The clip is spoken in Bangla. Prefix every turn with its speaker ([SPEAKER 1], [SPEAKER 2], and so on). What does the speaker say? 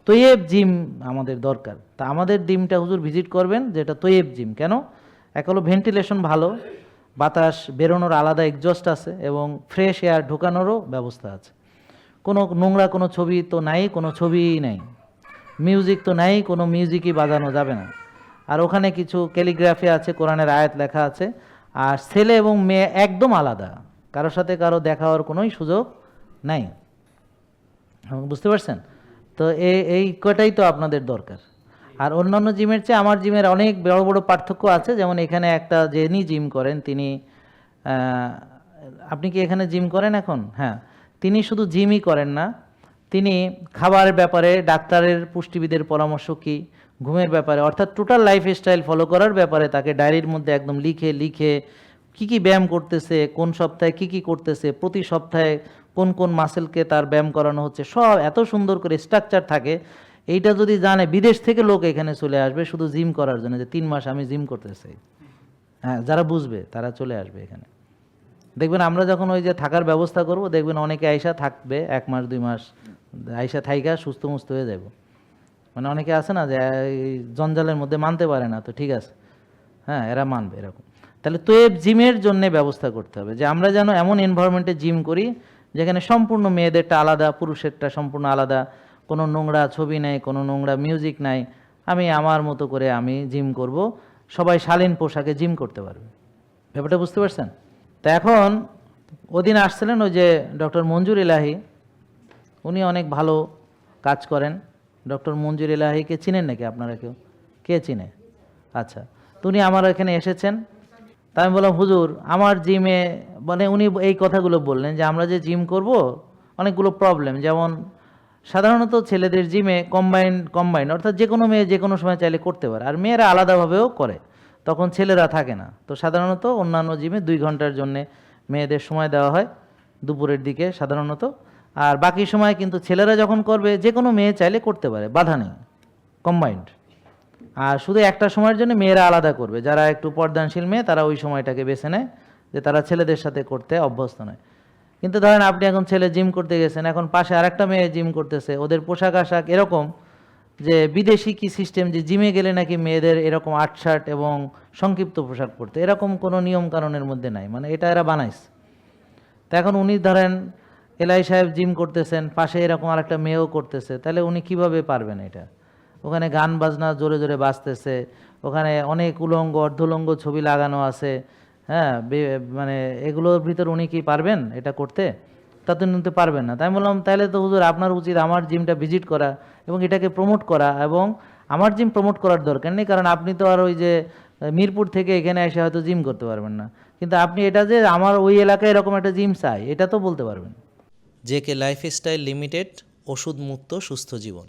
[SPEAKER 1] তৈয়েব জিম আমাদের দরকার। তা আমাদের জিমটা হুজুর ভিজিট করবেন, যেটা তৈয়েব জিম। কেন? এক হলো ভেন্টিলেশন ভালো, বাতাস বেরোনোর আলাদা এক্সজস্ট আছে, এবং ফ্রেশ এয়ার ঢোকানোরও ব্যবস্থা আছে। কোনো নোংরা কোনো ছবি তো নাই, কোনো ছবিই নাই। মিউজিক তো নাই, কোনো মিউজিকই বাজানো যাবে না। আর ওখানে কিছু ক্যালিগ্রাফি আছে, কোরআনের আয়াত লেখা আছে। আর ছেলে এবং মেয়ে একদম আলাদা, কারোর সাথে কারো দেখা হওয়ার কোনোই সুযোগ নাই। বুঝতে পারছেন? তো এই কয়টাই তো আপনাদের দরকার। আর অন্যান্য জিমের চেয়ে আমার জিমের অনেক বড় বড় পার্থক্য আছে। যেমন এখানে একটা যিনি জিম করেন তিনি, আপনি কি এখানে জিম করেন এখন? হ্যাঁ, তিনি শুধু জিমই করেন না, তিনি খাবারের ব্যাপারে ডাক্তারের পুষ্টিবিদের পরামর্শ কী, ঘুমের ব্যাপারে, অর্থাৎ টোটাল লাইফ স্টাইল ফলো করার ব্যাপারে তাকে ডায়েরির মধ্যে একদম লিখে লিখে কী কী ব্যায়াম করতেছে, কোন সপ্তাহে কী কী করতেছে, প্রতি সপ্তাহে কোন কোন মাসেলকে তার ব্যায়াম করানো হচ্ছে, সব এত সুন্দর করে স্ট্রাকচার থাকে। এইটা যদি জানে, বিদেশ থেকে লোক এখানে চলে আসবে শুধু জিম করার জন্য, যে 3 মাস আমি জিম করতেছি। হ্যাঁ, যারা বুঝবে তারা চলে আসবে এখানে। দেখবেন আমরা যখন ওই যে থাকার ব্যবস্থা করব, দেখবেন অনেকে আইসা থাকবে 1 মাস 2 মাস, আইসা থাইকা সুস্থ মুস্থ হয়ে যাব। মানে অনেকে আছে না যে এই জঞ্জালের মধ্যে মানতে পারে না, তো ঠিক আছে, হ্যাঁ এরা মানবে এরকম। তাহলে তৈয়েব জিমের জন্য ব্যবস্থা করতে হবে, যে আমরা যেন এমন এনভায়রনমেন্টে জিম করি যেখানে সম্পূর্ণ মেয়েদেরটা আলাদা, পুরুষেরটা সম্পূর্ণ আলাদা, কোনো নোংরা ছবি নাই, কোনো নোংরা মিউজিক নাই। আমি আমার মতো করে আমি জিম করব, সবাই শালীন পোশাকে জিম করতে পারবে। ব্যাপারটা বুঝতে পারছেন? তা এখন ওদিন আসছিলেন ওই যে ডক্টর মঞ্জুর ইলাহি, উনি অনেক ভালো কাজ করেন। ডক্টর মঞ্জুর ইলাহিকে চিনেন নাকি আপনারা কেউ? কে চিনে? আচ্ছা, তো উনি আমার এখানে এসেছেন। তা আমি বললাম, হুজুর আমার জিমে, মানে উনি এই কথাগুলো বললেন যে আমরা যে জিম করব অনেকগুলো প্রবলেম, যেমন সাধারণত ছেলেদের জিমে কম্বাইন্ড অর্থাৎ যে কোনো মেয়ে যে কোনো সময় চাইলে করতে পারে, আর মেয়েরা আলাদাভাবেও করে, তখন ছেলেরা থাকে না। তো সাধারণত অন্যান্য জিমে 2 ঘন্টার জন্যে মেয়েদের সময় দেওয়া হয় দুপুরের দিকে সাধারণত, আর বাকি সময় কিন্তু ছেলেরা যখন করবে যে কোনো মেয়ে চাইলে করতে পারে, বাধা নেই, কম্বাইন্ড। আর শুধু একটা সময়ের জন্য মেয়েরা আলাদা করবে, যারা একটু পর্দানশীল মেয়ে তারা ওই সময়টাকে বেছে নেয়, যে তারা ছেলেদের সাথে করতে অভ্যস্ত নয়। কিন্তু ধরেন আপনি এখন ছেলে জিম করতে গেছেন, এখন পাশে আরেকটা মেয়ে জিম করতেছে, ওদের পোশাক আশাক এরকম যে বিদেশি কি সিস্টেম, যে জিমে গেলে নাকি মেয়েদের এরকম আট শার্ট এবং সংক্ষিপ্ত পোশাক পরতে, এরকম কোনো নিয়ম কানুনের মধ্যে নাই, মানে এটা এরা বানাইছে। তো এখন উনি ধরেন এলআই সাহেব জিম করতেছেন, পাশে এরকম আরেকটা মেয়েও করতেছে, তাহলে উনি কিভাবে পারবেন এটা? ওখানে গান বাজনা জোরে জোরে বাজতেছে, ওখানে অনেক উলঙ্গ অর্ধলঙ্গ ছবি লাগানো আছে, হ্যাঁ, মানে এগুলোর ভিতর উনি কি পারবেন এটা করতে? তা তো নিতে পারবেন না। তাই আমি বললাম, তাহলে তো হুজুর আপনার উচিত আমার জিমটা ভিজিট করা এবং এটাকে প্রমোট করা, এবং আমার জিম প্রমোট করার দরকার নেই, কারণ আপনি তো আর ওই যে মিরপুর থেকে এখানে এসে হয়তো জিম করতে পারবেন না, কিন্তু আপনি এটা যে আমার ওই এলাকায় এরকম একটা জিম চাই, এটা তো বলতে পারবেন।
[SPEAKER 2] জেকে লাইফস্টাইল লিমিটেড, ওষুধ মুক্ত সুস্থ জীবন।